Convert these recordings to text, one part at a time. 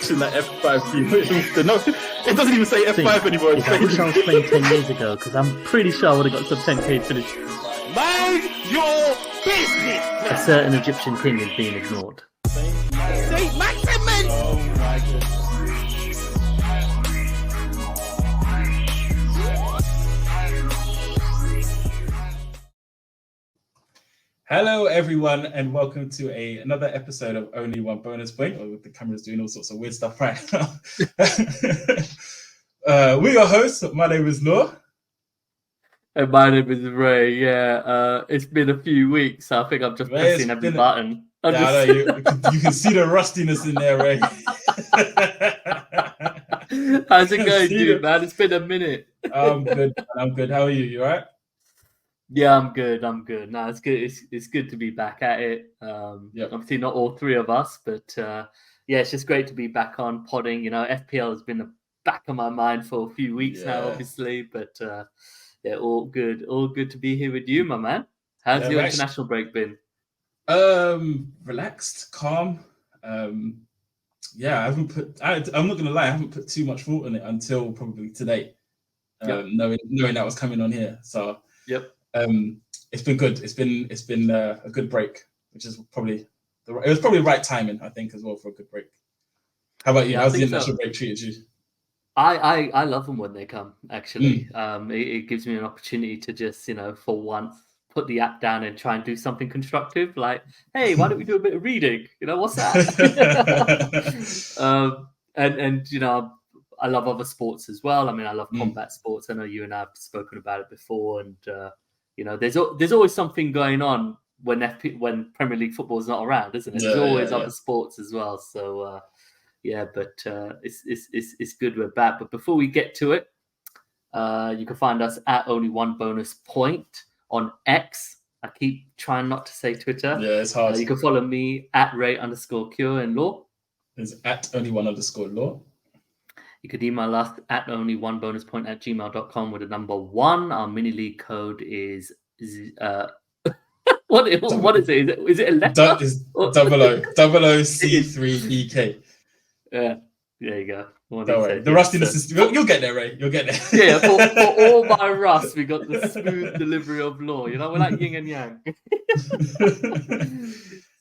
watching that F5 team. No, it doesn't even say F5 anymore. I wish I was playing 10 years ago, because I'm pretty sure I would have got some 10k finish. Mind your business! A certain Egyptian king is being ignored. Saint Maximin! Oh my goodness. Hello, everyone, and welcome to another episode of Only One Bonus Point. With the cameras doing all sorts of weird stuff right now. We're your hosts. My name is Noor. And my name is Ray. It's been a few weeks. So I think I'm just pressing every button. I know, you can see the rustiness in there, Ray. How's it going, dude, man? It's been a minute. I'm good. How are you? You all right? Yeah, I'm good. No, it's good. It's good to be back at it. Obviously not all three of us, but it's just great to be back on podding. You know, FPL has been the back of my mind for a few weeks now, obviously, but all good. All good to be here with you, my man. How's your international break been? Relaxed, calm. I'm not gonna lie, I haven't put too much thought in it until probably today. Knowing that was coming on here. So it's been good. It's been a good break, which is probably it was probably the right timing, I think, as well, for a good break. How about you? How's the international break treated you? I love them when they come, actually. It gives me an opportunity to just, for once, put the app down and try and do something constructive. Like, hey, why don't we do a bit of reading? What's that? I love other sports as well. I mean, I love combat sports. I know you and I have spoken about it before. And, there's always something going on when Premier League football is not around, isn't it? There's always other sports as well. So, it's good we're back. But before we get to it, you can find us at Only One Bonus Point on X. I keep trying not to say Twitter. Yeah, it's hard. You can follow me at Ray_Cure and Law. It's at Only1_Law. You could email us at onlyonebonuspoint@gmail.com with the number 1. Our mini league code is what is it? Is it a letter? It's 00C3EK. Yeah, there you go. Don't worry. The rustiness is... You'll get there, Ray. You'll get there. Yeah, for all my rust, we got the smooth delivery of Law. We're like yin and yang.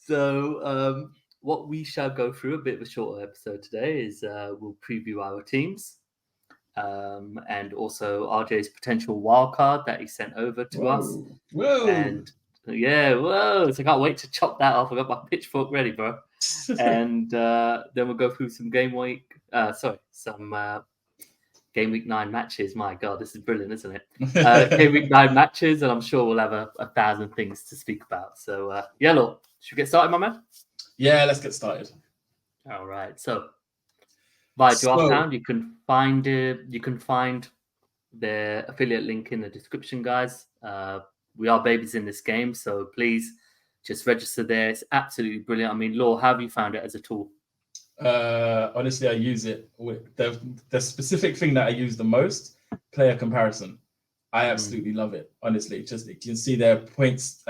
So, what we shall go through, a bit of a shorter episode today, is we'll preview our teams and also RJ's potential wildcard that he sent over to us. Whoa. And so I can't wait to chop that off. I got my pitchfork ready, bro. And then we'll go through some game week 9 matches. My God, this is brilliant, isn't it? Game week 9 matches, and I'm sure we'll have a 1,000 things to speak about. So, Law, should we get started, my man? Yeah, let's get started. All right. So, via Drafthound, you can find their affiliate link in the description, guys. We are babies in this game, so please just register there. It's absolutely brilliant. I mean, Law, how have you found it as a tool? Honestly, I use it with the specific thing that I use the most, player comparison. I absolutely love it. Honestly, just you can see their points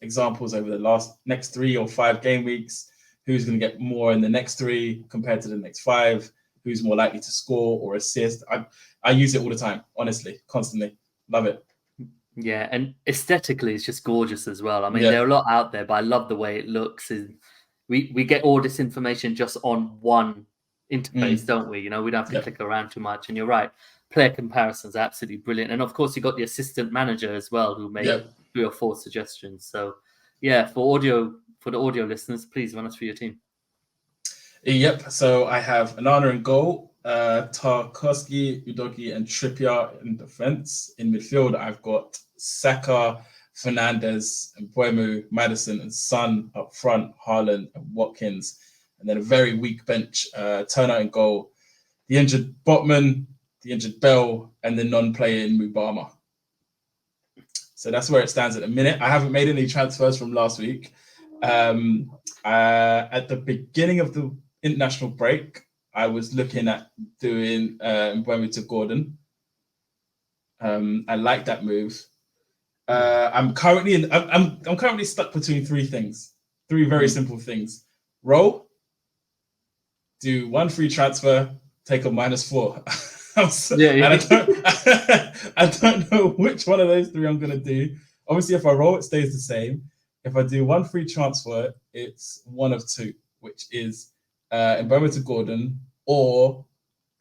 examples over the next 3 or 5 game weeks. Who's going to get more in the next 3 compared to the next 5? Who's more likely to score or assist? I use it all the time. Honestly, constantly. Love it. Yeah, and aesthetically, it's just gorgeous as well. I mean, there are a lot out there, but I love the way it looks. And we get all this information just on one interface, don't we? We don't have to click around too much. And you're right, player comparisons are absolutely brilliant. And of course, you got the assistant manager as well, who made 3 or 4 suggestions. So, for the audio listeners, please run us through your team. Yep. So I have Onana in goal, Tarkowski, Udogie, and Trippier in defense. In midfield, I've got Saka, Fernandes, and Mbeumo, Maddison, and Son up front, Haaland and Watkins. And then a very weak bench, Turner in goal, the injured Botman, the injured Bell, and the non-playing Mubama. So that's where it stands at the minute. I haven't made any transfers from last week. At the beginning of the international break, I was looking at doing Mbeumo to Gordon. I like that move. I'm currently stuck between 3 things, 3 very simple things: roll, do one free transfer, take a -4. Yeah. I don't know which one of those three I'm gonna do. Obviously, if I roll, it stays the same. If I do one free transfer, it's one of two, which is Mboma to Gordon or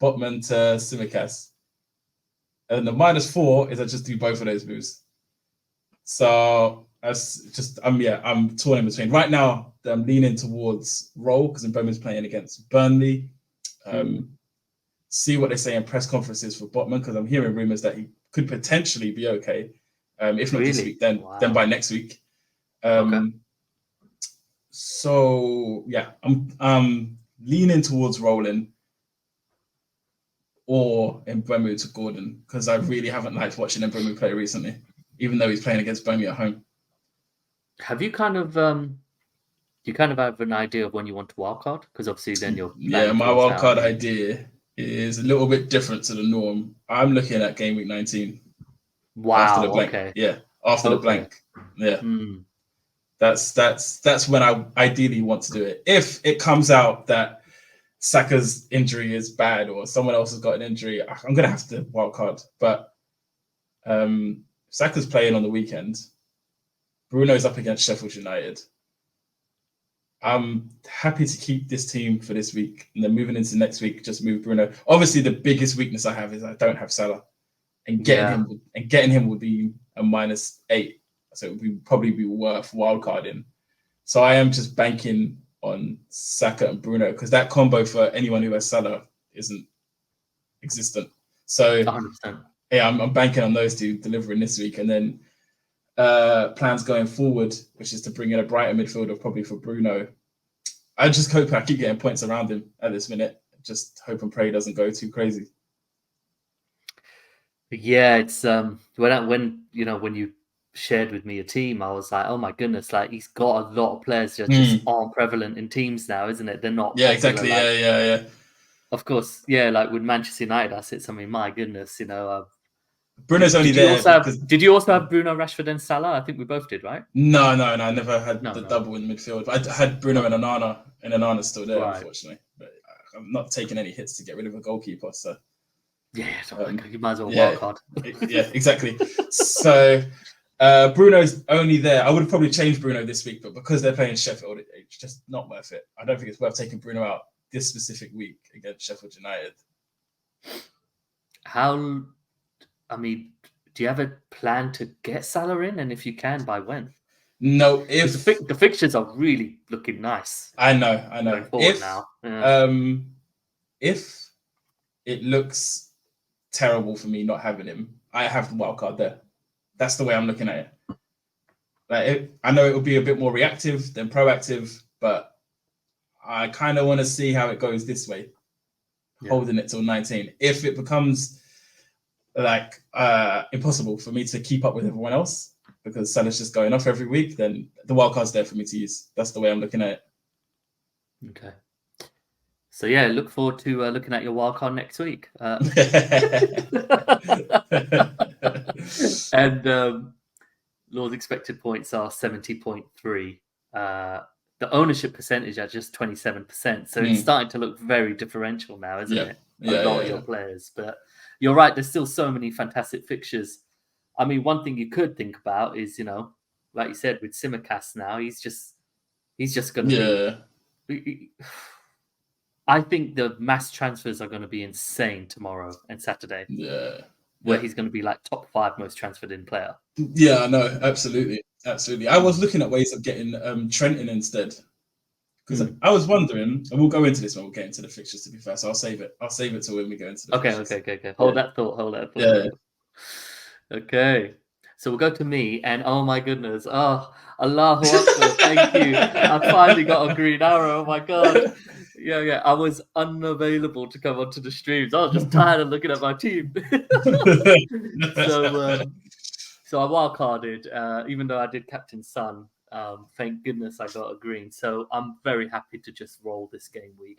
Botman to Tsimikas. And the -4 is I just do both of those moves. So I'm torn in between. Right now, I'm leaning towards roll because Mbeumo's playing against Burnley. See what they say in press conferences for Botman because I'm hearing rumors that he could potentially be okay. If not this week, then by next week. Okay. So yeah, I'm leaning towards rolling or Mbeumo to Gordon because I really haven't liked watching Mbeumo play recently, even though he's playing against Burnley at home. Have you kind of have an idea of when you want to wildcard? Because obviously then you're my wildcard idea is a little bit different to the norm. I'm looking at game week 19. Wow. After the blank. Okay. Yeah. After the blank. Yeah. That's when I ideally want to do it. If it comes out that Saka's injury is bad or someone else has got an injury, I'm gonna have to wildcard. But Saka's playing on the weekend. Bruno's up against Sheffield United. I'm happy to keep this team for this week and then moving into next week, just move Bruno. Obviously, the biggest weakness I have is I don't have Salah, and getting him would be a -8, so it would probably be worth wildcarding. So I am just banking on Saka and Bruno because that combo for anyone who has Salah isn't existent. So 100%. Yeah, I'm banking on those two delivering this week, and then plans going forward, which is to bring in a brighter midfielder probably for Bruno. I just hope I keep getting points around him at this minute. Just hope and pray he doesn't go too crazy. Yeah, it's when you shared with me a team, I was like, oh my goodness, like he's got a lot of players that just aren't prevalent in teams now, isn't it? They're not. Yeah, exactly. Yeah. Of course, yeah. Like with Manchester United, I said something. My goodness, Bruno's only there. Did you also have Bruno, Rashford, and Salah? I think we both did, right? No. I never had the double in midfield. I had Bruno and Onana, and Onana's still there, unfortunately. But I'm not taking any hits to get rid of a goalkeeper. So yeah, you might as well wildcard. Yeah, exactly. So Bruno's only there. I would have probably changed Bruno this week, but because they're playing Sheffield, it's just not worth it. I don't think it's worth taking Bruno out this specific week against Sheffield United. Do you have a plan to get Salah in? And if you can, by when? No, if the fixtures are really looking nice. I know. If it looks terrible for me not having him, I have the wild card there. That's the way I'm looking at it. I know it will be a bit more reactive than proactive, but I kind of want to see how it goes this way, holding it till 19. If it becomes impossible for me to keep up with everyone else because Salah's just going off every week, then the wildcard's there for me to use. That's the way I'm looking at it. Okay. So yeah, look forward to looking at your wildcard next week. And Lord's expected points are 70.3. The ownership percentage at just 27%. So it's starting to look very differential now, isn't it? A lot of your players. But you're right, there's still so many fantastic fixtures. I mean, one thing you could think about is, like you said, with Tsimikas now, he's just going to be... I think the mass transfers are going to be insane tomorrow and Saturday. Yeah. Where he's going to be like top 5 most transferred in player. Yeah, I know. Absolutely. I was looking at ways of getting Trent in instead. Because I was wondering, and we'll go into this when we'll get into the fixtures, to be fair. So I'll save it till when we go into the fixtures. Okay. Hold that thought. Yeah. Okay. So we'll go to me, and oh my goodness. Oh, Allahu Akbar. Thank you. I finally got a green arrow. Oh my God. Yeah. I was unavailable to come onto the streams. I was just tired of looking at my team. So I wildcarded, even though I did captain Son. Thank goodness I got a green. So I'm very happy to just roll this game week.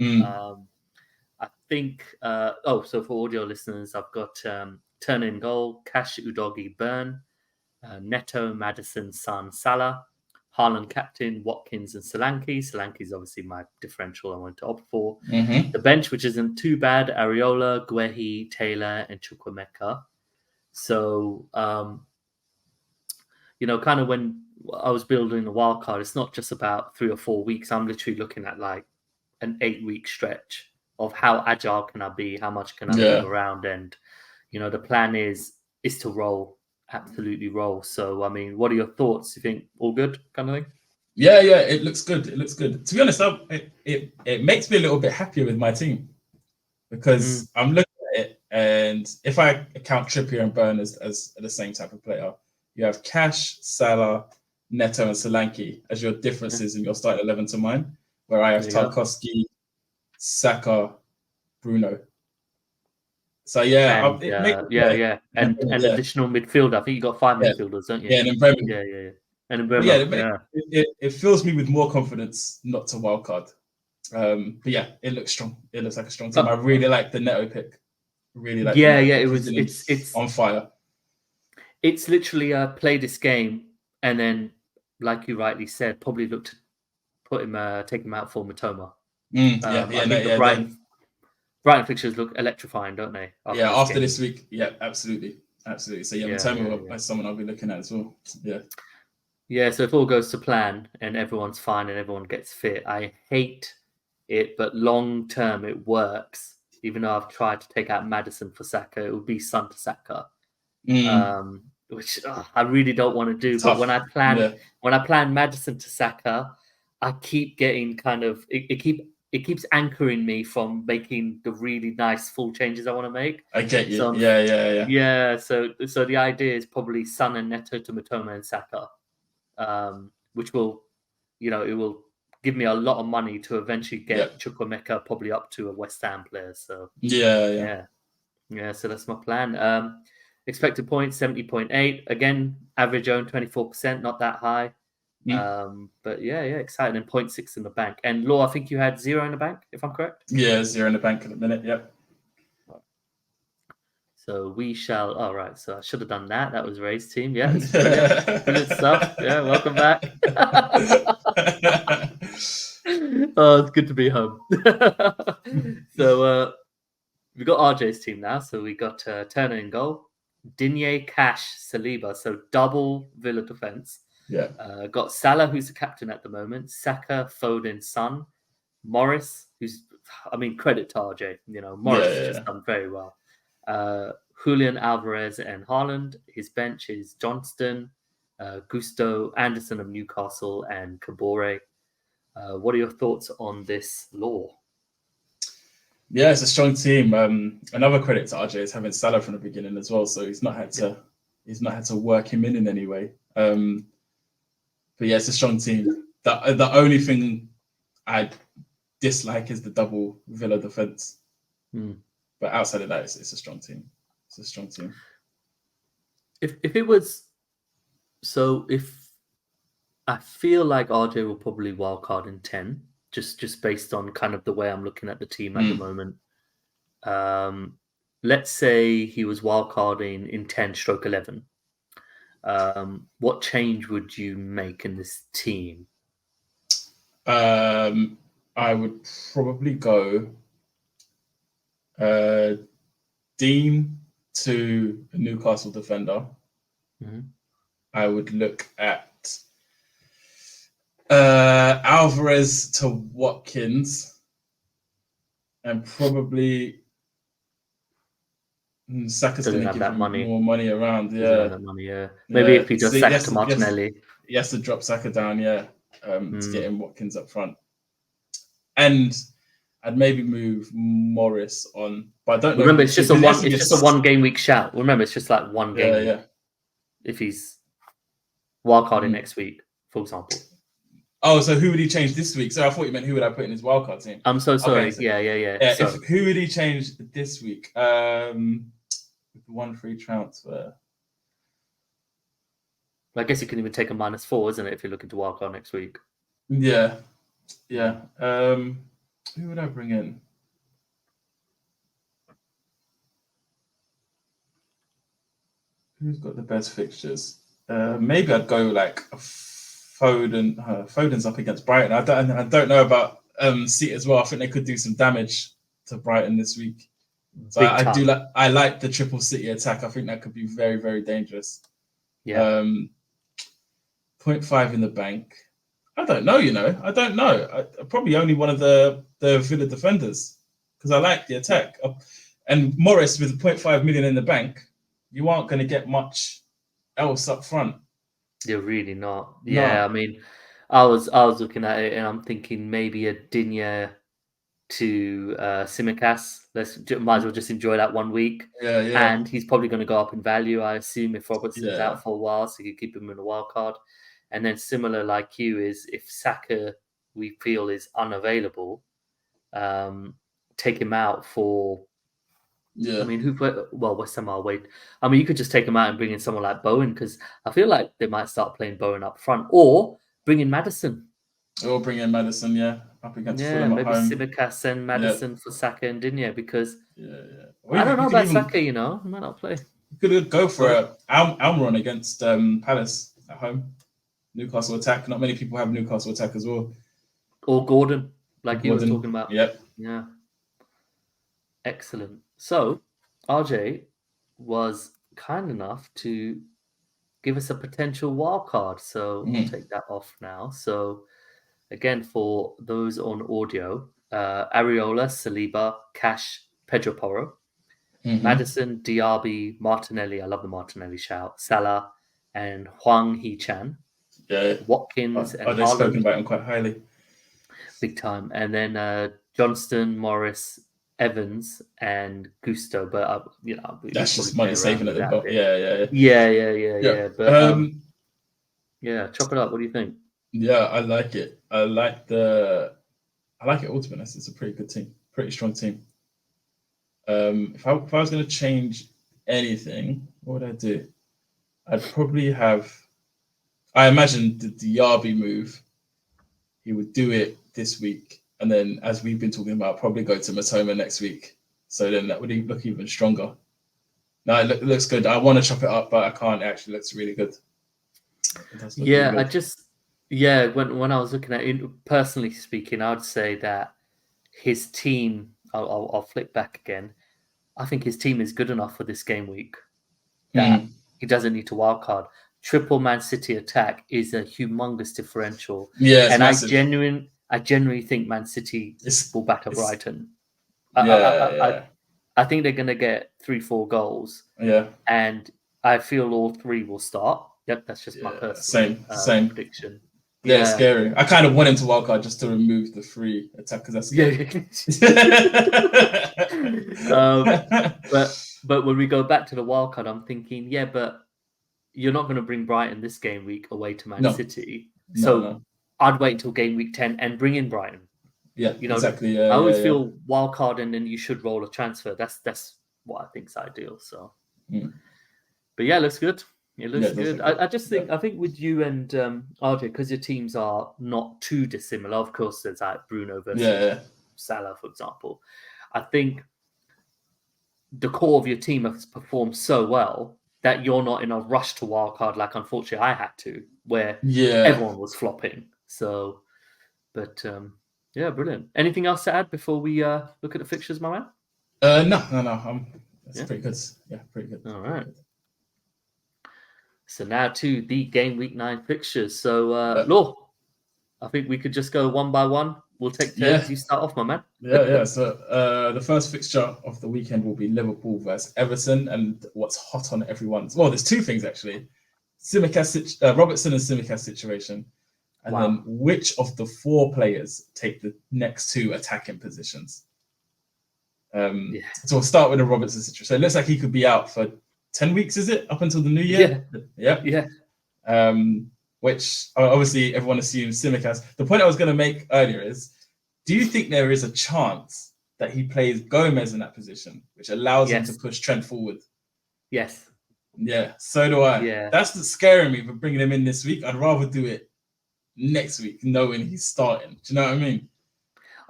I think, so for audio listeners, I've got Turn in goal, Cash, Udogi, Burn, Neto, Madison, Son, Salah, Haaland captain, Watkins and Solanke. Solanke's obviously my differential I wanted to opt for. Mm-hmm. The bench, which isn't too bad, Areola, Guehi, Taylor, and Chukwuemeka. So, kind of when I was building the wildcard, it's not just about 3 or 4 weeks. I'm literally looking at like an 8-week stretch of how agile can I be, how much can I move around, and the plan is to roll, absolutely roll. So, I mean, what are your thoughts? You think all good, kind of thing? Yeah, it looks good. It looks good. To be honest, it makes me a little bit happier with my team because I'm looking at it, and if I count Trippier and Burn as the same type of player, you have Cash, Salah, Neto, and Solanke as your differences in your starting 11 to mine, where I have Tarkowski, Saka, Bruno. So and additional midfielder. I think you got 5 midfielders, don't you? Yeah, and then Bremen. Yeah. And in Bremen, it fills me with more confidence not to wildcard. But yeah, it looks strong. It looks like a strong team. I really like the Neto pick. Really like. It's on fire. It's literally play this game and then, like you rightly said, probably look to take him out for Matoma. Brighton fixtures look electrifying, don't they? After this week. Yeah, absolutely. So Matoma is someone I'll be looking at as well. Yeah. Yeah, so if all goes to plan and everyone's fine and everyone gets fit, I hate it, but long term it works. Even though I've tried to take out Maddison for Saka, it would be Son to Saka, which I really don't want to do. But when I plan Maddison to Saka, I keep getting kind of it keeps anchoring me from making the really nice full changes I want to make. I get you. So, yeah. So the idea is probably Son and Neto to Matoma and Saka. Which will, it will give me a lot of money to eventually get Chukwuemeka probably up to a West Ham player. So yeah. So that's my plan. Expected points 70.8. Again, average own 24%, not that high. But yeah, exciting. And 0.6 in the bank. And Law, I think you had 0 in the bank, if I'm correct. Yeah, 0 in the bank at the minute. Yep. So we shall. All right. So I should have done that. That was Ray's team. Yeah, it's brilliant. Brilliant stuff. Yeah, welcome back. Oh, it's good to be home. So we got RJ's team now. So we got Turner in goal, Digne, Cash, Saliba. So double Villa defense. Yeah. Got Salah, who's the captain at the moment. Saka, Foden, Son, Morris, who's credit to RJ. Morris has just done very well. Julian Alvarez and Haaland. His bench is Johnston, Gusto, Anderson of Newcastle, and Kabore. What are your thoughts on this, Law? Yeah, it's a strong team. Another credit to RJ is having Salah from the beginning as well, so he's not had to work him in any way. But yeah, it's a strong team. The only thing I dislike is the double Villa defense. But outside of that, it's a strong team. It's a strong team. If I feel like RJ will probably wildcard in 10, just based on kind of the way I'm looking at the team at the moment. Let's say he was wildcarding in 10/11. What change would you make in this team? I would probably go Dean to a Newcastle defender. I would look at Alvarez to Watkins, and probably Saka's going to give him more money around. Maybe if he does Saka to Martinelli, he has to drop Saka down. To get him Watkins up front, and I'd maybe move Morris on, but I don't know. Remember, it's just a 1 game week shout. Remember, it's just like 1 game. Yeah. If he's wildcarding next week, for example. Oh, so who would he change this week? So I thought you meant who would I put in his wildcard team? I'm so sorry. Okay, so, yeah. Who would he change this week? 1 free transfer. I guess you can even take a -4, isn't it, if you're looking to wildcard next week? Yeah. Who would I bring in? Who's got the best fixtures? Maybe I'd go like a Foden's up against Brighton. I don't know about City as well. I think they could do some damage to Brighton this week. So I like the triple City attack. I think that could be very, very dangerous. Yeah. 0.5 in the bank. I don't know. I don't know. Probably only one of the Villa defenders because I like the attack. And Morris with 0.5 million in the bank, you aren't going to get much else up front. You're really not. Yeah, I mean, I was looking at it and I'm thinking maybe a Digne to Tsimikas. Might as well just enjoy that 1 week. Yeah. And he's probably going to go up in value, I assume, if Robertson's out for a while, so you keep him in a wild card. And then similar like you is if Saka we feel is unavailable, take him out for. Yeah. I mean, West Ham are wait. I mean, you could just take him out and bring in someone like Bowen because I feel like they might start playing Bowen up front, or bring in Maddison. Or bring in Maddison, up against Fulham maybe at home. Tsimikas and Maddison for Saka and Digne because Well, I don't know about Saka. He might not play. You could go for Almiron against Palace at home. Newcastle attack. Not many people have Newcastle attack as well. Or Gordon, like you were talking about. Yep. Yeah. Excellent. So, RJ was kind enough to give us a potential wild card. So, we'll take that off now. So, again, for those on audio, Areola, Saliba, Cash, Pedro Porro, Maddison, Diaby, Martinelli. I love the Martinelli shout. Salah and Hwang Hee-chan. Yeah. Watkins and Haaland. They've spoken about him quite highly. Big time. And then Johnston, Morris, Evans, and Gusto. But, that's just money saving at the bottom. Yeah. But, chop it up. What do you think? Yeah, I like it. I like it ultimately. It's a pretty good team. Pretty strong team. If I was going to change anything, what would I do? I'd probably I imagine the Diaby move, he would do it this week. And then, as we've been talking about, probably go to Matoma next week. So then that would look even stronger. No, it looks good. I want to chop it up, but I can't. It actually looks really good. Yeah, really good. When I was looking at it, personally speaking, I'd say that his team, I'll flip back again. I think his team is good enough for this game week that he doesn't need to wildcard. Triple Man City attack is a humongous differential. Yeah, and massive. I genuinely think Man City will batter Brighton. I think they're going to get 3-4 goals. Yeah, and I feel all three will start. Yep, that's just my personal same prediction. Yeah, it's scary. I kind of want him to wildcard just to remove the free attack because that's scary. But when we go back to the wildcard, I'm thinking, but you're not going to bring Brighton this game week away to Man City. So I'd wait until game week 10 and bring in Brighton. Yeah, exactly. I always feel wildcard and then you should roll a transfer. That's what I think is ideal. So, but yeah, it looks good. It looks good. I just think I think with you and RJ, because your teams are not too dissimilar. Of course, there's like Bruno versus Salah, for example. I think the core of your team has performed so well that you're not in a rush to wildcard like unfortunately I had to, where everyone was flopping. So, but brilliant. Anything else to add before we look at the fixtures, my man? No. That's pretty good. Yeah, pretty good. All right. So now to the game week 9 fixtures. So, Law, I think we could just go one by one. We'll take turns. You start off, my man. Yeah. So the first fixture of the weekend will be Liverpool versus Everton, and what's hot on everyone's. Well, there's two things actually: Robertson and Tsimikas situation, and then which of the 4 players take the next 2 attacking positions. So we'll start with the Robertson situation. So it looks like he could be out for 10 weeks. Is it up until the new year? Yeah. Which obviously everyone assumes Tsimikas. The point I was going to make earlier is, do you think there is a chance that he plays Gomez in that position, which allows him to push Trent forward? Yes. Yeah, so do I. Yeah. That's the scaring me for bringing him in this week. I'd rather do it next week, knowing he's starting. Do you know what I mean?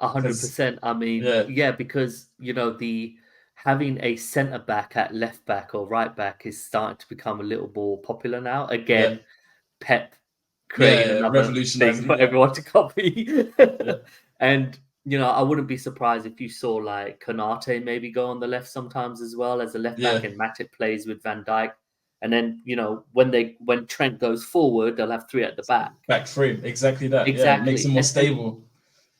100%. I mean, because, having a centre back at left back or right back is starting to become a little more popular now. Again, Pep creating another thing revolutionizing, for everyone to copy. Yeah. And I wouldn't be surprised if you saw like Konate maybe go on the left sometimes as well as a left back, and Matip plays with Van Dijk. And then when Trent goes forward, they'll have 3 at the back. Back 3, exactly that. Exactly. Yeah, it makes them more stable.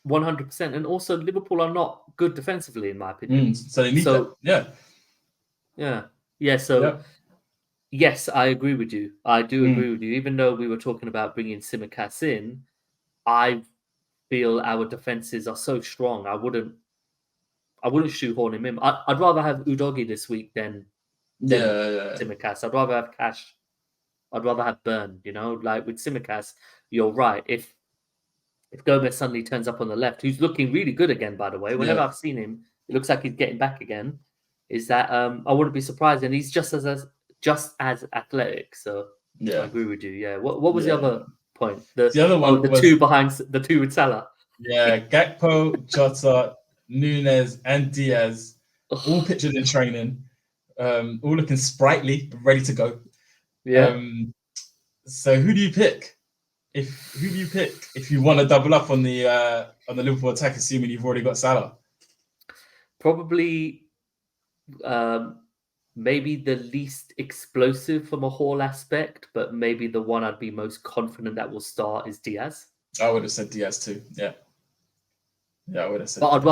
100%. And also Liverpool are not good defensively, in my opinion. So they need that. Yeah. So yes, I agree with you. I do agree with you. Even though we were talking about bringing Tsimikas in, I feel our defenses are so strong. I wouldn't shoehorn him in. I'd rather have Udogie this week than Tsimikas. I'd rather have Cash. I'd rather have Burn. Like with Tsimikas, you're right. If Gomez suddenly turns up on the left, who's looking really good again, by the way. Whenever I've seen him, it looks like he's getting back again. Is that I wouldn't be surprised, and he's just as athletic. So I agree with you. Yeah. What was the other point? The other one, the 2 behind the 2 with Salah. Yeah, Gakpo, Jota, Nunes, and Diaz, all pictured in training, all looking sprightly, ready to go. Yeah. So who do you pick? If you want to double up on the Liverpool attack, assuming you've already got Salah? Probably, maybe the least explosive from a Hall aspect, but maybe the one I'd be most confident that will start is Diaz. I would have said Diaz too. Yeah, I would have said. But I'd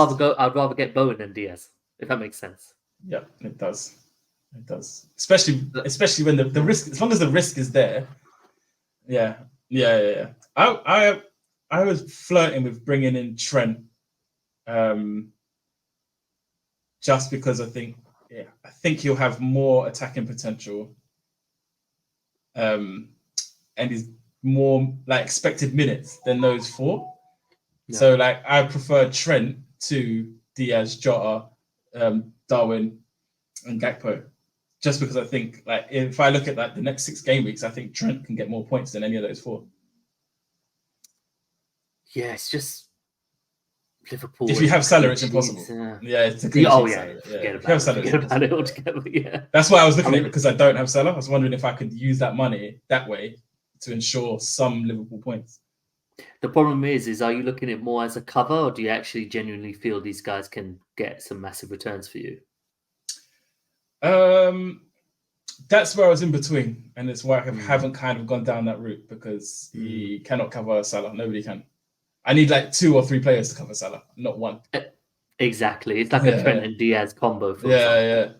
rather get Bowen than Diaz, if that makes sense. Yeah, it does. It does. Especially when the risk, as long as the risk is there. Yeah. I was flirting with bringing in Trent, just because I think he'll have more attacking potential, and he's more like expected minutes than those 4. Yeah. So like I prefer Trent to Diaz, Jota, Darwin, and Gakpo. Just because I think, like, if I look at like the next 6 game weeks, I think Trent can get more points than any of those 4. Yeah, it's just Liverpool. If you have Salah, it's impossible. It's a clean sheet. Forget about it altogether. Yeah, that's why I was looking at it, because I don't have Salah. I was wondering if I could use that money that way to ensure some Liverpool points. The problem is are you looking at it more as a cover, or do you actually genuinely feel these guys can get some massive returns for you? That's where I was in between, and it's why I haven't kind of gone down that route, because he cannot cover Salah. Nobody can. I need like 2 or 3 players to cover Salah, not 1. Exactly. It's like a Trent and Diaz combo. Yeah.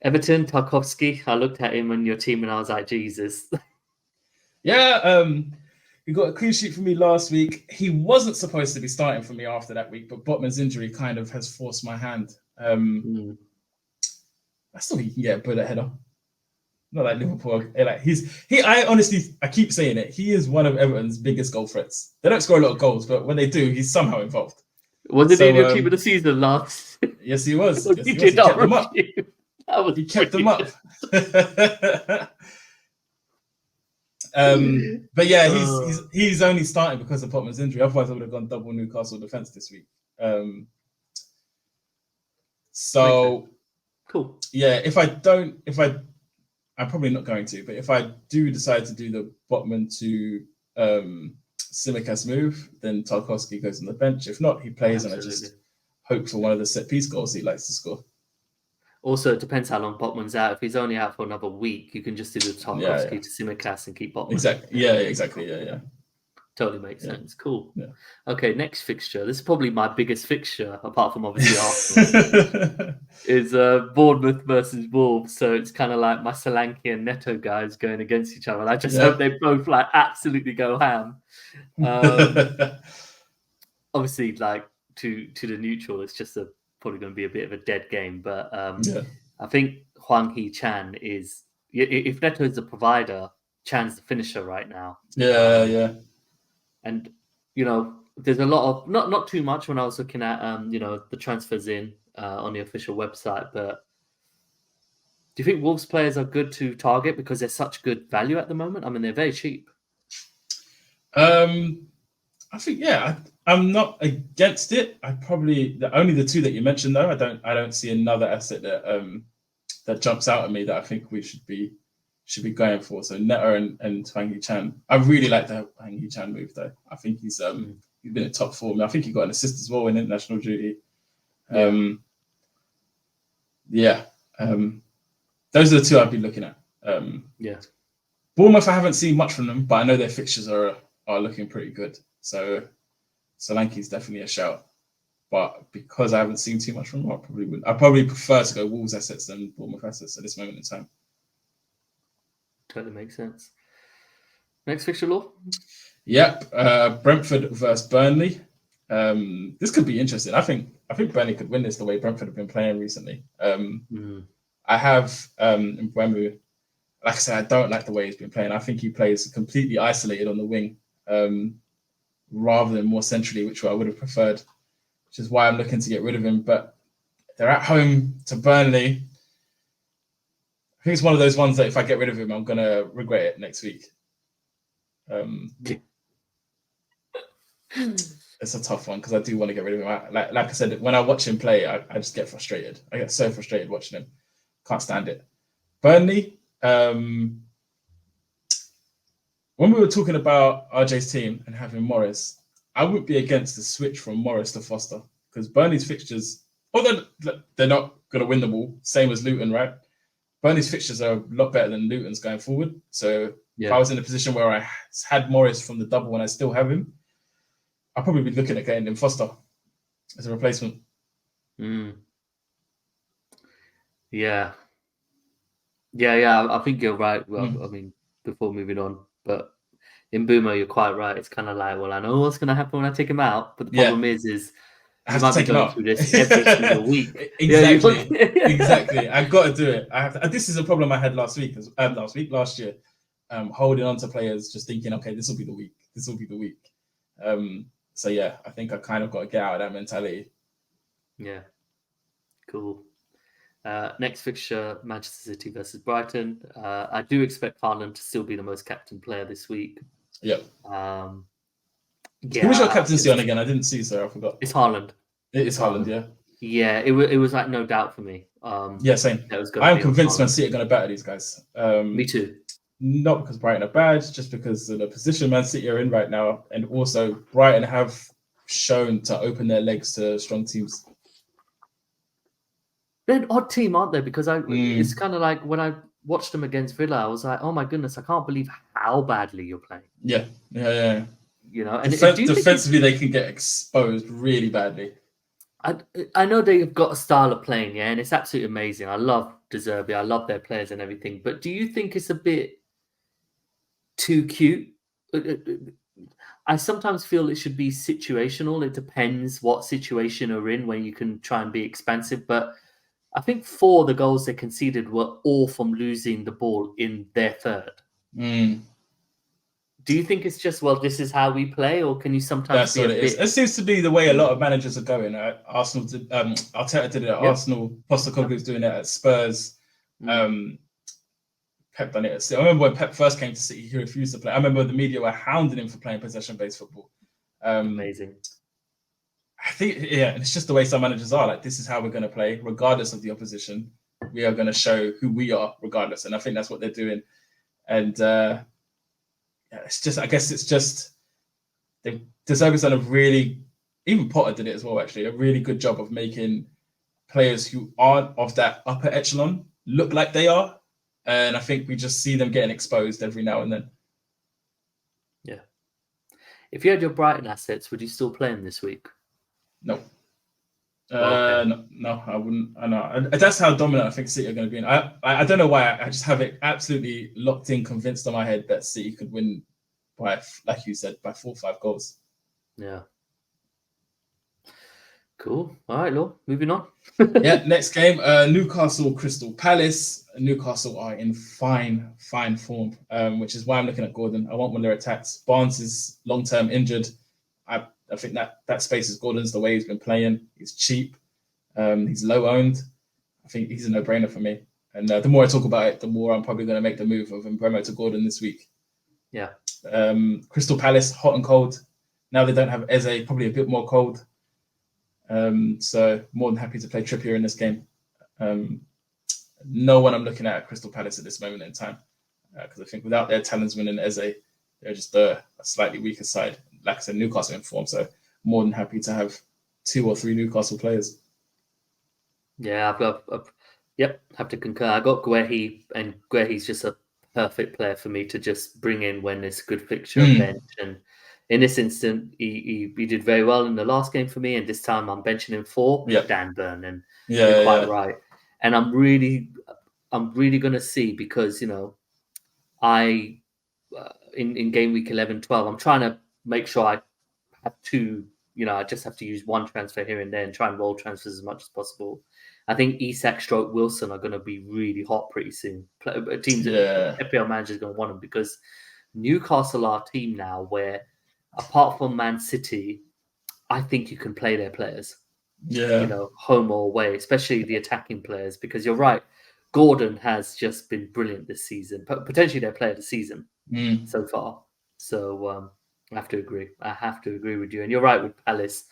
Everton, Tarkowski. I looked at him on your team and I was like, Jesus. Yeah, he got a clean sheet for me last week. He wasn't supposed to be starting for me after that week, but Botman's injury kind of has forced my hand. I still think he can get a bullet header. Not like Liverpool. Like I keep saying it. He is one of Everton's biggest goal threats. They don't score a lot of goals, but when they do, he's somehow involved. Was he in your team of the season last? Yes, he was. He kept them up. He kept them up. But yeah, he's only starting because of Potman's injury. Otherwise, I would have gone double Newcastle defense this week. So cool. Yeah, I'm probably not going to, but if I do decide to do the Botman to Tsimikas move, then Tarkowski goes on the bench. If not, he plays. Absolutely. And I just hope for one of the set piece goals he likes to score. Also, it depends how long Botman's out. If he's only out for another week, you can just do the Tarkowski to Tsimikas and keep Botman. Exactly. Yeah, exactly. Yeah. Totally makes sense. Cool. Yeah. Okay, next fixture. This is probably my biggest fixture, apart from obviously Arsenal, is Bournemouth versus Wolves. So it's kind of like my Solanke and Neto guys going against each other. And I just hope they both like absolutely go ham. Obviously, like to the neutral, it's just probably going to be a bit of a dead game. But I think Hwang Hee-chan is, if Neto is the provider, Chan's the finisher right now. Yeah. And, there's a lot of, not too much when I was looking at, the transfers in on the official website, but do you think Wolves players are good to target because they're such good value at the moment? I mean, they're very cheap. I think, I'm not against it. Only the 2 that you mentioned, though, I don't see another asset that jumps out at me that I think we should be should be going for. So Neto and Hwang Hee-chan. I really like the Hwang Hee-chan move though. I think he's been in top form. I think he got an assist as well in international duty. Those are the two I'd be looking at. Bournemouth, I haven't seen much from them, but I know their fixtures are looking pretty good. So Solanke's definitely a shout. But because I haven't seen too much from them, I probably wouldn't. I probably prefer to go Wolves assets than Bournemouth assets at this moment in time. Totally makes sense. Next fixture, Law? Yep. Brentford versus Burnley. This could be interesting. I think Burnley could win this the way Brentford have been playing recently. I have Mbeumo. Like I said, I don't like the way he's been playing. I think he plays completely isolated on the wing rather than more centrally, which I would have preferred, which is why I'm looking to get rid of him. But they're at home to Burnley. I think it's one of those ones that if I get rid of him, I'm going to regret it next week. It's a tough one because I do want to get rid of him. Like I said, when I watch him play, I just get frustrated. I get so frustrated watching him. Can't stand it. Burnley, when we were talking about RJ's team and having Morris, I would be against the switch from Morris to Foster because Burnley's fixtures, although they're not going to win the ball, same as Luton, right? Burnley's fixtures are a lot better than Luton's going forward. So if I was in a position where I had Morris from the double and I still have him, I'll probably be looking at getting him Foster as a replacement. Yeah, I think you're right. Well, I mean, before moving on, but in Mbeumo, you're quite right. It's kind of like, well, I know what's going to happen when I take him out, but the problem is I have to take him out through this every single week. Exactly. I've got to do it. I have to. This is a problem I had last year, holding on to players, just thinking, okay, this will be the week. This will be the week. So yeah, I think I kind of got to get out of that mentality. Yeah, cool. Next fixture, Manchester City versus Brighton. I do expect Haaland to still be the most captain player this week. Yep. Who was your captaincy on again? I didn't see, so I forgot. It's Haaland. It is Haaland, yeah. Yeah, it was like no doubt for me. Same. I am convinced Man City are going to batter these guys. Me too. Not because Brighton are bad, just because of the position Man City are in right now, and also Brighton have shown to open their legs to strong teams. They're an odd team, aren't they? Because it's kind of like when I watched them against Villa, I was like, oh my goodness, I can't believe how badly you're playing. Yeah. You know, and defensively, they can get exposed really badly. I know they've got a style of playing, and it's absolutely amazing. I love De Zerbi, I love their players and everything. But do you think it's a bit too cute? I sometimes feel it should be situational. It depends what situation you're in when you can try and be expansive. But I think 4 of the goals they conceded were all from losing the ball in their third. Do you think it's just, well, this is how we play, or can you sometimes That's what it is. It seems to be the way a lot of managers are going. Arsenal did, Arteta did it at Arsenal. Postecoglou's doing it at Spurs. Pep done it. I remember when Pep first came to City, he refused to play. I remember the media were hounding him for playing possession-based football. Amazing. I think, and it's just the way some managers are. Like, this is how we're going to play, regardless of the opposition. We are going to show who we are, regardless. And I think that's what they're doing. And it's just, I guess it's just, De Zerbi's done a really, even Potter did it as well, actually, a really good job of making players who aren't of that upper echelon look like they are. And I think we just see them getting exposed every now and then. Yeah. If you had your Brighton assets, would you still play them this week? No. No, I wouldn't. I know. That's how dominant I think City are going to be. I don't know why. I just have it absolutely locked in, convinced on my head that City could win by, like you said, by 4 or 5 goals. Yeah. Cool. All right, Law. Moving on. Next game, Newcastle Crystal Palace. Newcastle are in fine form, which is why I'm looking at Gordon. I want one of their attacks. Barnes is long-term injured. I think that space is Gordon's, the way he's been playing. He's cheap. He's low-owned. I think he's a no-brainer for me. And the more I talk about it, the more I'm probably going to make the move of Mbeumo to Gordon this week. Yeah. Crystal Palace, hot and cold. Now they don't have Eze, probably a bit more cold. So more than happy to play Trippier in this game. No one I'm looking at Crystal Palace at this moment in time. because I think without their talisman and Eze, they're just a slightly weaker side. Like I said, Newcastle in form, so more than happy to have 2 or 3 Newcastle players. Yeah, have to concur. I got Guehi, and Guehi's just a perfect player for me to just bring in when it's a good fixture bench. And in this instant, he did very well in the last game for me, and this time I'm benching him for Dan Burn, and you're quite right. And I'm really going to see, because I in game week 11, 12, I'm trying to make sure I have 2. I just have to use 1 transfer here and there and try and roll transfers as much as possible. I think Isak / Wilson are going to be really hot pretty soon. Teams, FPL managers are going to want them, because Newcastle are a team now where, apart from Man City, I think you can play their players. Home or away, especially the attacking players, because you're right. Gordon has just been brilliant this season, potentially their player of the season so far. So I have to agree. I have to agree with you. And you're right with Palace.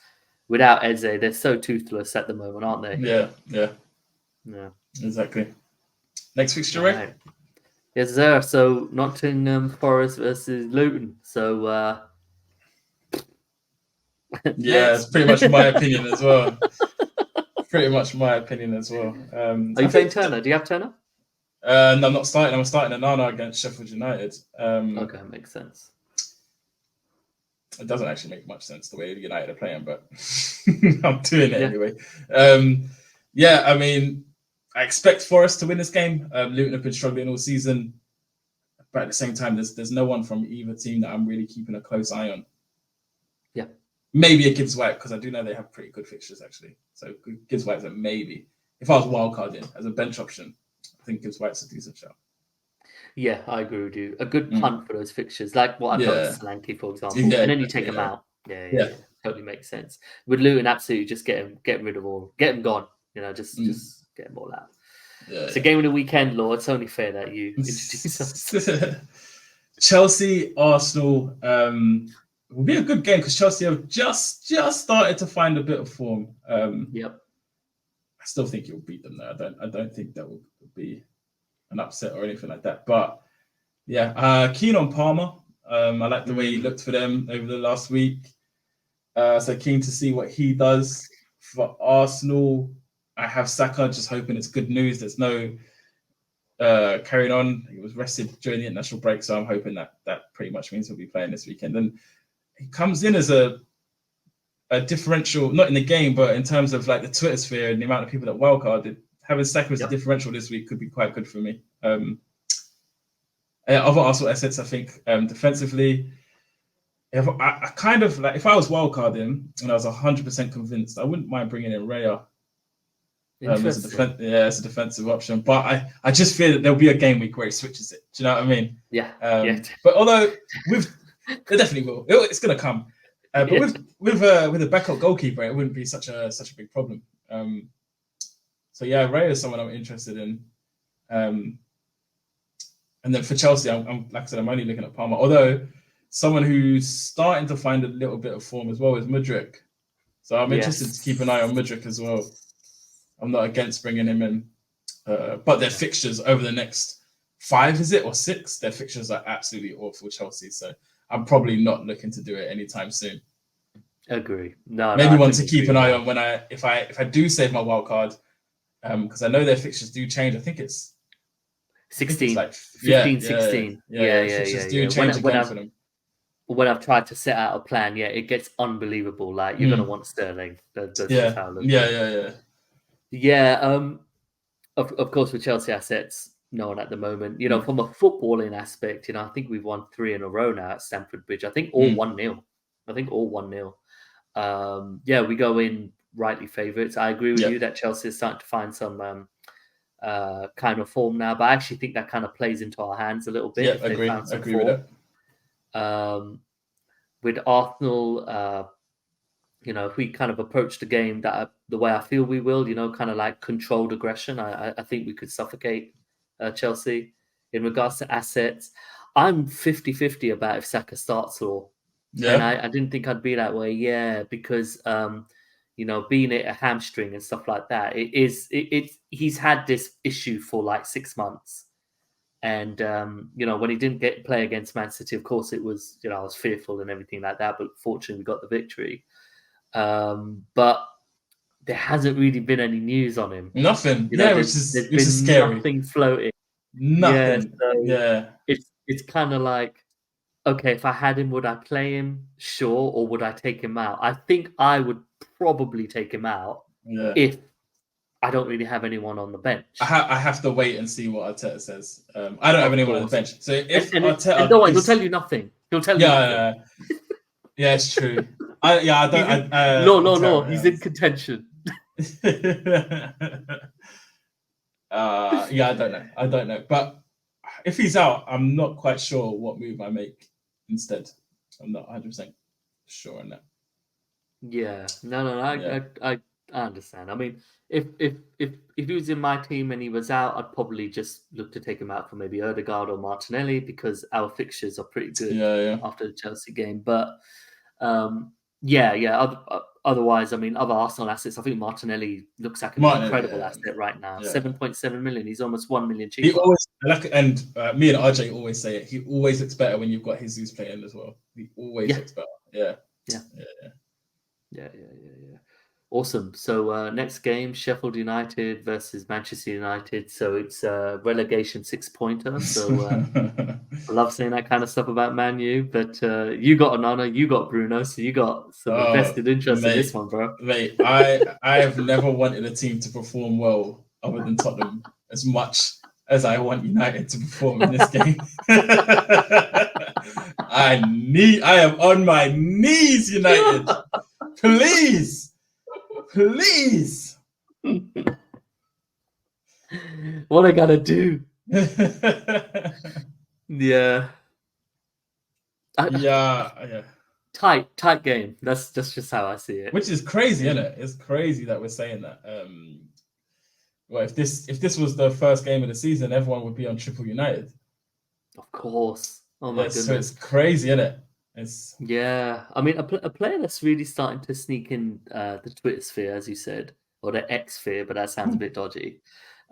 Without Eze, they're so toothless at the moment, aren't they? Yeah. Exactly. Next fixture, right? Yes, sir. So Nottingham Forest versus Luton. So it's pretty much my opinion as well. Are you playing Turner? Do you have Turner? No, I'm not starting. I'm starting Onana against Sheffield United. Okay, makes sense. It doesn't actually make much sense the way United are playing, but I'm doing it anyway. I mean, I expect Forest to win this game. Luton have been struggling all season, but at the same time, there's no one from either team that I'm really keeping a close eye on. Yeah. Maybe a Gibbs White, because I do know they have pretty good fixtures, actually. So Gibbs White's a maybe. If I was wildcarding as a bench option, I think Gibbs White's a decent shout. Yeah, I agree with you. A good punt for those fixtures, like what I've done with Solanke, for example. And then you take them out. Yeah. Totally makes sense. With Luton, absolutely just get rid of all. Get them gone. Just get them all out. It's a game of the weekend, Lord. It's only fair that you introduce us. Chelsea, Arsenal will be a good game, because Chelsea have just started to find a bit of form. I still think you'll beat them though. I don't think that will be an upset or anything like that. But keen on Palmer. I like the way he looked for them over the last week. So keen to see what he does. For Arsenal, I have Saka, just hoping it's good news. There's no carrying on. He was rested during the international break, so I'm hoping that pretty much means he'll be playing this weekend. And he comes in as a differential, not in the game, but in terms of like the Twitter sphere and the amount of people that wildcarded. Having Saka as a differential this week could be quite good for me. Other Arsenal assets, I think, defensively, I kind of like, if I was wildcarding and I was 100% convinced, I wouldn't mind bringing in Raya as a defensive option. But I just fear that there'll be a game week where he switches it. Do you know what I mean? Yeah. But although it definitely will. It's going to come. But with a backup goalkeeper, it wouldn't be such a big problem. Raya is someone I'm interested in. And then for Chelsea, I'm like I said, I'm only looking at Palmer. Although someone who's starting to find a little bit of form as well is Mudryk. So I'm interested to keep an eye on Mudryk as well. I'm not against bringing him in. But their fixtures over the next 5, is it, or 6? Their fixtures are absolutely awful, Chelsea. So I'm probably not looking to do it anytime soon. Agree. No, maybe one to keep an eye on when if I do save my wild card, because I know their fixtures do change. I think it's 16, like 15, 16. Fixtures do change again for them. When I've tried to set out a plan, it gets unbelievable. Like you're gonna want Sterling. Of course, with Chelsea assets, no one at the moment. From a footballing aspect, I think we've won 3 in a row now at Stamford Bridge. I think all 1-0. We go in rightly favourites. I agree with you that Chelsea is starting to find some kind of form now, but I actually think that kind of plays into our hands a little bit. Yeah, agree with that. With Arsenal, if we kind of approach the game the way I feel we will, kind of like controlled aggression, I think we could suffocate Chelsea. In regards to assets, I'm 50-50 about if Saka starts or. And I didn't think I'd be that way. Because being it a hamstring and stuff like that, he's had this issue for like 6 months, And when he didn't play against Man City, of course it was, I was fearful and everything like that. But fortunately, we got the victory. But there hasn't really been any news on him. Nothing. There's been scary. Nothing floating. Nothing. Yeah. So it's kind of like, okay, if I had him, would I play him? Sure. Or would I take him out? I think I would probably take him out if I don't really have anyone on the bench. I have to wait and see what Arteta says. I don't have anyone on the bench. So if Arteta... And don't worry, he'll tell you nothing. He'll tell you nothing. Yeah, it's true. I don't... No, he's in contention. I don't know. But if he's out, I'm not quite sure what move I make instead. I'm not 100% sure on that. Yeah, no. I understand. I mean, if he was in my team and he was out, I'd probably just look to take him out for maybe Odegaard or Martinelli because our fixtures are pretty good after the Chelsea game. But otherwise, I mean, other Arsenal assets, I think Martinelli looks like an incredible asset right now. 7.7 million. He's almost 1 million cheaper. He always, me and RJ always say it. He always looks better when you've got Jesus playing as well. He always looks better. Yeah. Awesome. So next game, Sheffield United versus Manchester United. So it's a relegation 6-pointer. So I love saying that kind of stuff about Man U. But you got Onana, you got Bruno, so you got some invested interest in this one, bro. Mate, I have never wanted a team to perform well other than Tottenham as much as I want United to perform in this game. I am on my knees, United. Please. What I gotta do? Yeah. Tight game. That's just how I see it. Which is crazy, isn't it? It's crazy that we're saying that. Well, if this was the first game of the season, everyone would be on Triple United. Of course. Oh my goodness. So it's crazy, isn't it? I mean, a player that's really starting to sneak in the Twitter sphere, as you said, or the X sphere, but that sounds a bit dodgy,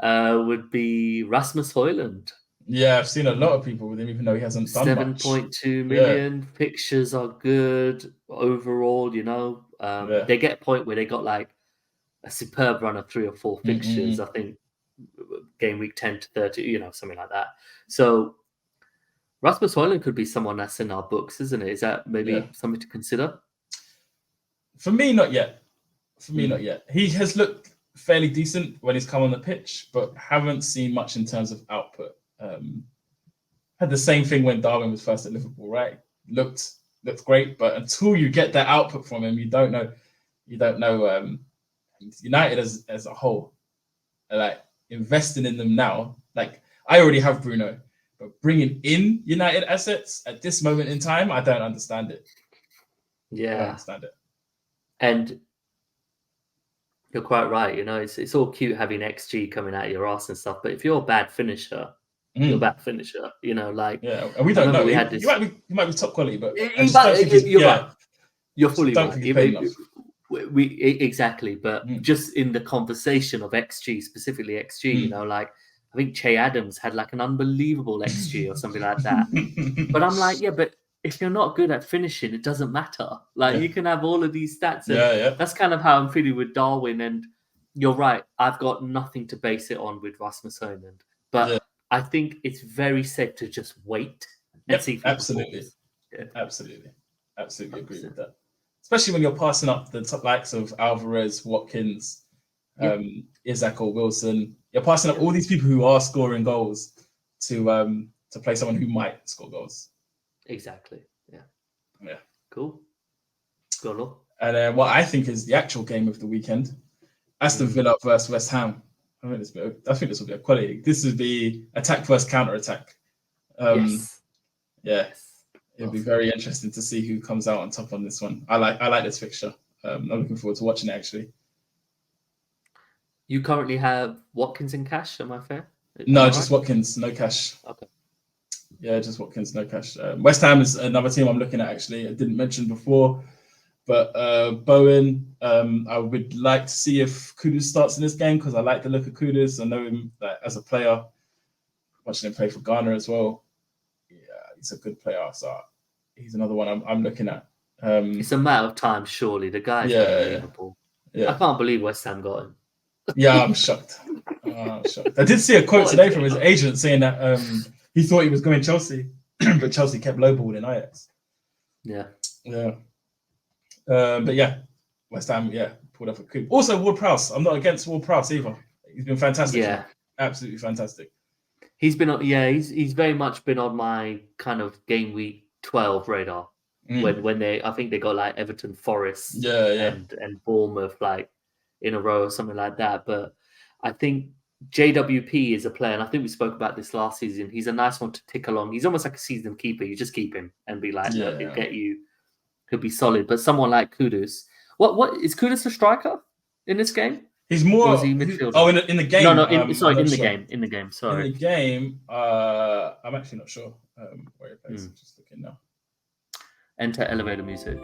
would be Rasmus Haaland. Yeah, I've seen a lot of people with him, even though he hasn't done 7.2 million. Pictures are good overall, They get a point where they got like a superb run of 3 or 4 fixtures, I think, game week 10 to 30, something like that. So Rasmus Haaland could be someone that's in our books, isn't it? Is that maybe something to consider? For me, not yet. He has looked fairly decent when he's come on the pitch, but haven't seen much in terms of output. Had the same thing when Darwin was first at Liverpool, right? Looked great, but until you get that output from him, you don't know. United as a whole, like investing in them now. Like I already have Bruno. But bringing in United assets at this moment in time, I don't understand it. Yeah. I don't understand it. And you're quite right. It's all cute having XG coming out of your arse and stuff. But if you're a bad finisher, you're a bad finisher. And we don't know. He might be top quality, but you're right. You're fully right. Exactly. But just in the conversation of XG, specifically XG, I think Che Adams had like an unbelievable XG or something like that. But I'm like, but if you're not good at finishing, it doesn't matter. Like you can have all of these stats. And that's kind of how I'm feeling with Darwin. And you're right. I've got nothing to base it on with Rasmus Haaland. But I think it's very safe to just wait and see. Absolutely. Absolutely agree with that. Especially when you're passing up the top likes of Alvarez, Watkins, Isaac or Wilson. You're passing up all these people who are scoring goals to play someone who might score goals. Exactly. Yeah. Cool. Go on. And what I think is the actual game of the weekend, Aston Villa versus West Ham. I think this will be a quality. This would be attack versus counter attack. It'll be very interesting to see who comes out on top on this one. I like this fixture. I'm looking forward to watching it actually. You currently have Watkins in cash, am I fair? No, just Watkins, no cash. Okay. Yeah, just Watkins, no cash. West Ham is another team I'm looking at actually. I didn't mention before, but Bowen, I would like to see if Kudus starts in this game because I like the look of Kudus. I know him as a player. watching him play for Ghana as well. Yeah, he's a good player. So he's another one I'm looking at. It's a matter of time, surely. The guy's unbelievable. Yeah. I can't believe West Ham got him. Yeah, I'm shocked. I did see a quote today from his agent saying that he thought he was going Chelsea, but Chelsea kept lowballing Ajax. Yeah. But yeah, West Ham, pulled off a coup. Also, Ward-Prowse. I'm not against Ward-Prowse either. He's been fantastic. Yeah, absolutely fantastic. He's been on. Yeah, he's very much been on my kind of game week 12 radar. When I think they got like Everton, Forest, and Bournemouth like in a row or something like that. But I think JWP is a player, and I think we spoke about this last season. He's a nice one to tick along. He's almost like a season keeper. You just keep him and be like, look, he'll get you. Could be solid. But someone like Kudus, what is Kudus a striker in this game? He's more. Or is he midfielder? Oh, in the game. No, in the game. In the game. Sorry. In the game, I'm actually not sure where he plays. I'm just looking now. Enter elevator music.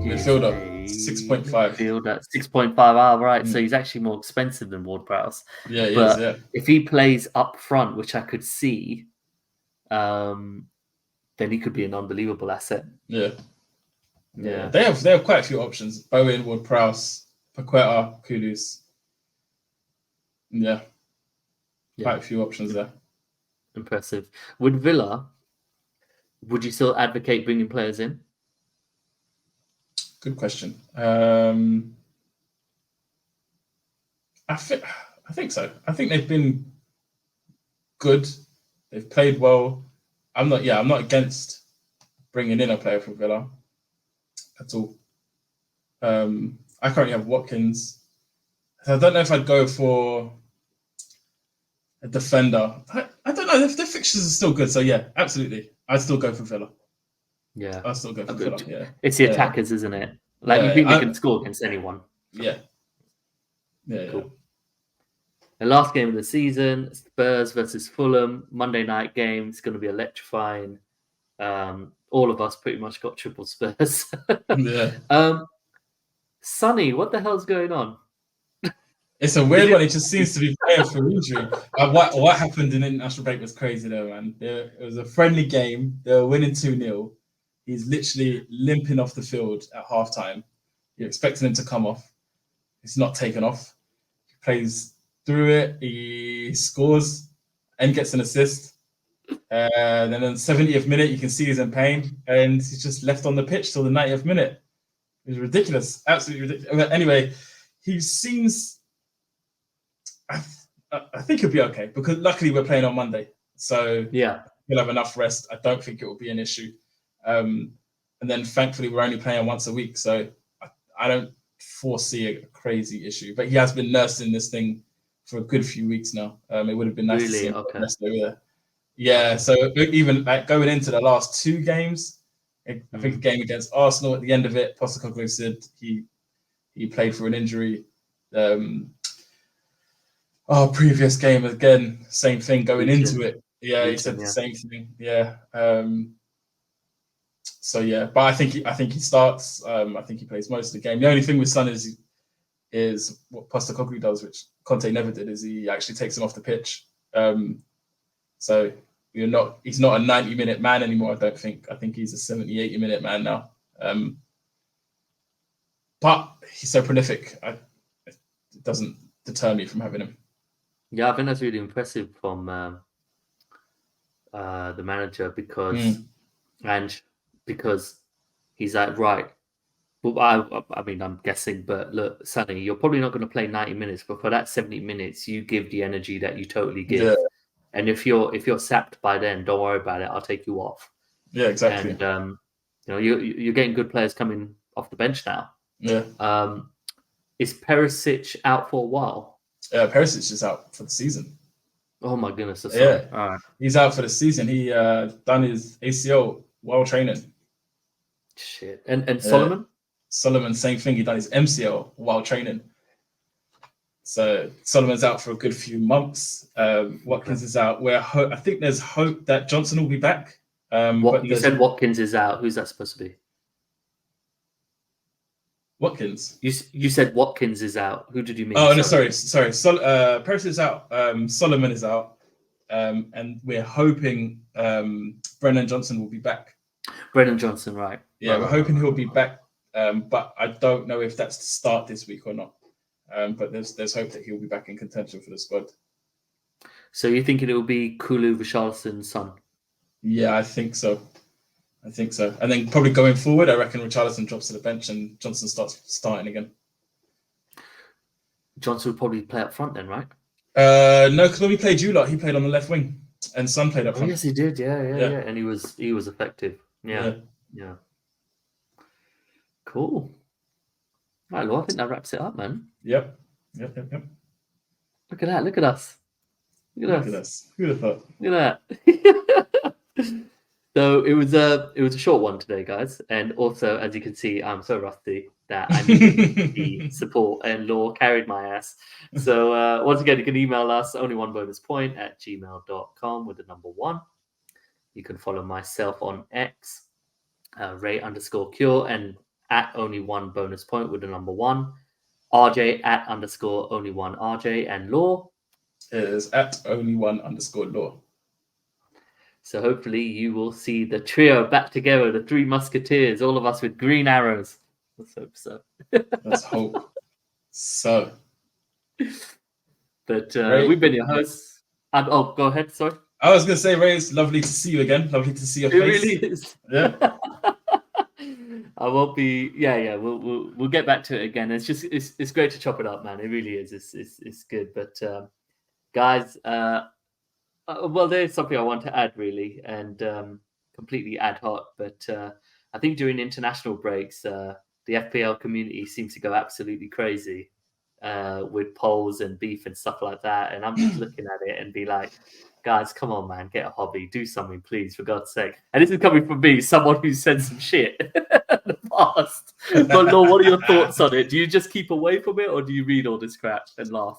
Midfielder, 6.5. Midfielder, 6.5. Right. So he's actually more expensive than Ward-Prowse. Yeah, he is. Yeah. If he plays up front, which I could see, then he could be an unbelievable asset. Yeah. They have quite a few options. Bowen, Ward-Prowse, Paqueta, Kudus. Yeah. Quite a few options there. Impressive. With Villa, would you still advocate bringing players in? Good question. I think so. I think they've been good. They've played well. I'm not against bringing in a player from Villa at all. I currently have Watkins. I don't know if I'd go for a defender. I don't know if the fixtures are still good. So yeah, absolutely, I'd still go for Villa. Yeah, I'll still go for Villa. Yeah, it's the attackers, isn't it? Like you think they can score against anyone. Yeah. Cool. The last game of the season, Spurs versus Fulham, Monday night game. It's going to be electrifying. All of us pretty much got triple Spurs. Sonny, what the hell's going on? It's a weird one. It just seems to be playing for injury. What happened in international break was crazy though, man. It was a friendly game. They were winning 2-0. He's literally limping off the field at halftime. You're expecting him to come off. It's not taken off. He plays through it. He scores and gets an assist. Then in the 70th minute, you can see he's in pain, and he's just left on the pitch till the 90th minute. It was ridiculous, absolutely ridiculous. But anyway, he seems. I think he'll be okay because luckily we're playing on Monday, so he'll have enough rest. I don't think it will be an issue. And then thankfully we're only playing once a week, so I don't foresee a crazy issue. But he has been nursing this thing for a good few weeks now. It would have been nice to see him rest over there. Yeah, so even like going into the last two games, I think a game against Arsenal at the end of it, Postecoglou said he played for an injury. Previous game again, same thing going into it. Yeah, he said the same thing. Yeah. But I think he starts. I think he plays most of the game. The only thing with Son is what Postecoglou does, which Conte never did, is he actually takes him off the pitch. So he's not a 90-minute man anymore, I don't think. I think he's a 70, 80-minute man now. But he's so prolific, it doesn't deter me from having him. Yeah, I think that's really impressive from the manager because he's like, right. Well, I mean, I'm guessing, but look, Sonny, you're probably not going to play 90 minutes, but for that 70 minutes, you give the energy that you totally give. Yeah. And if you're sapped by then, don't worry about it. I'll take you off. Yeah, exactly. And you're getting good players coming off the bench now. Yeah. Is Perisic out for a while? Perisic is out for the season. Oh my goodness! Yeah, all right. He's out for the season. He done his ACL while training. Shit. And Solomon? Solomon, same thing. He done his MCL while training. So Solomon's out for a good few months. Watkins is out. I think there's hope that Johnson will be back. You said Watkins is out. Who's that supposed to be? Watkins. You said Watkins is out. Who did you mean? Oh no, sorry. Paris is out. Solomon is out, and we're hoping Brennan Johnson will be back. Brennan Johnson, right? Yeah, we're hoping he'll be back, but I don't know if that's to start this week or not. But there's hope that he'll be back in contention for the squad. So you're thinking it will be Kulu, Richarlison's son? Yeah, I think so. And then probably going forward, I reckon Richarlison drops to the bench and Johnson starts starting again. Johnson would probably play up front then, right? No, because when we played Julot, he played on the left wing, and Son played up front. Oh, yes, he did. Yeah. And he was effective. Yeah. Cool. Right, well, I think that wraps it up, man. Yep. Look at that. Look at us. Look at us. Who'd have thought? Look at that. So it was a short one today, guys. And also, as you can see, I'm so rusty that I need the support, and Law carried my ass. So once again, you can email us only1bonuspoint@gmail.com with the number 1. You can follow myself on X, Ray_Cure, and @only1bonuspoint with the number 1. RJ @_only1RJ, and Law is @only1_Law. So hopefully you will see the trio back together, the 3 musketeers, all of us with green arrows. Let's hope so. Let's hope so. But we've been your hosts. Go ahead, sorry. I was going to say, Ray, it's lovely to see you again. Lovely to see your face. It really is. Yeah. I won't be. Yeah. We'll get back to it again. It's just it's great to chop it up, man. It really is. It's good. But guys, well, there's something I want to add, really, and completely ad hoc. But I think during international breaks, the FPL community seems to go absolutely crazy with polls and beef and stuff like that. And I'm just looking at it and be like, guys, come on, man, get a hobby, do something, please, for God's sake. And this is coming from me, someone who said some shit in the past. But Law, what are your thoughts on it? Do you just keep away from it, or do you read all this crap and laugh?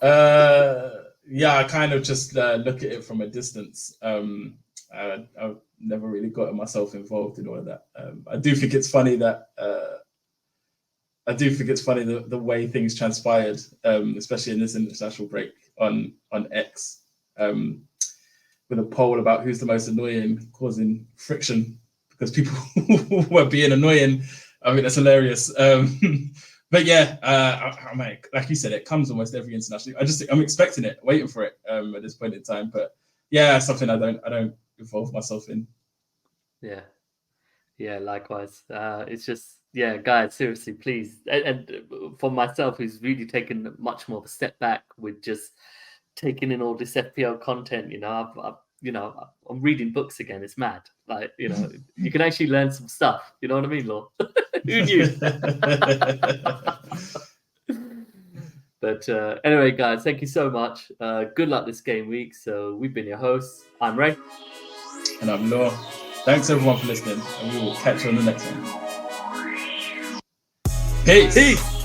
Yeah, I kind of just look at it from a distance. I've never really gotten myself involved in all of that. I do think it's funny that the way things transpired, especially in this international break on X, with a poll about who's the most annoying, causing friction because people were being annoying. I mean, that's hilarious. But yeah, I'm like you said, it comes almost every international. I'm expecting it, waiting for it at this point in time. But yeah, something I don't involve myself in. Yeah, likewise. It's just, guys, seriously, please. And for myself, who's really taken much more of a step back with just taking in all this FPL content, I'm reading books again. It's mad. Like, you can actually learn some stuff. You know what I mean, Law? Who knew? But anyway, guys, thank you so much. Good luck this game week. So we've been your hosts. I'm Ray. And I'm Law. Thanks everyone for listening, and we will catch you on the next one. Peace.